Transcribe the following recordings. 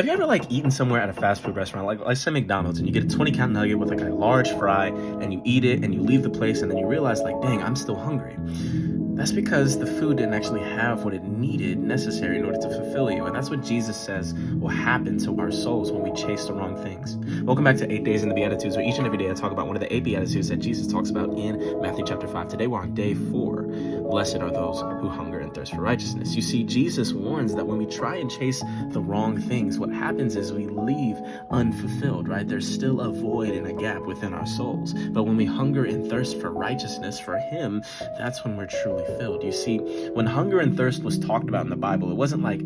Have you ever like eaten somewhere at a fast food restaurant, like let's say McDonald's, and you get a 20 count nugget with like a large fry, and you eat it and you leave the place, and then you realize like, dang, I'm still hungry. That's because the food didn't actually have what it needed necessary in order to fulfill you. And that's what Jesus says will happen to our souls when we chase the wrong things. Welcome back to 8 Days in the Beatitudes, where each and every day I talk about one of the 8 Beatitudes that Jesus talks about in Matthew chapter 5. Today we're on day 4. Blessed are those who hunger and thirst for righteousness. You see, Jesus warns that when we try and chase the wrong things, what happens is we leave unfulfilled, right? There's still a void and a gap within our souls. But when we hunger and thirst for righteousness, for Him, that's when we're truly filled. You see, when hunger and thirst was talked about in the Bible, it wasn't like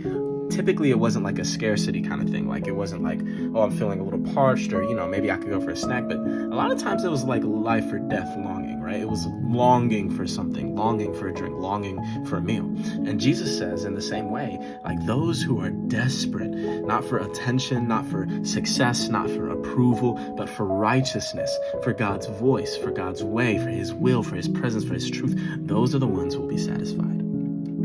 a scarcity kind of thing. Like, it wasn't like, oh, I'm feeling a little parched, or, maybe I could go for a snack. But a lot of times it was like life or death longing, right? It was longing for something, longing for a drink, longing for a meal. And Jesus says in the same way, like those who are desperate, not for attention, not for success, not for approval, but for righteousness, for God's voice, for God's way, for His will, for His presence, for His truth, those are the ones who will be satisfied.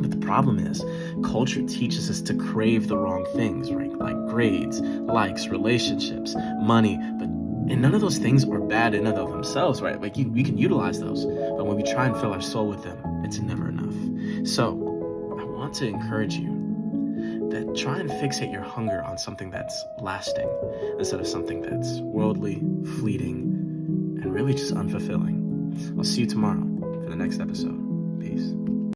But the problem is, culture teaches us to crave the wrong things, right? Like grades, likes, relationships, money, and none of those things are bad in and of themselves, right? Like we can utilize those, but when we try and fill our soul with them, it's never enough. So I want to encourage you that try and fixate your hunger on something that's lasting instead of something that's worldly, fleeting, and really just unfulfilling. I'll see you tomorrow for the next episode. Peace.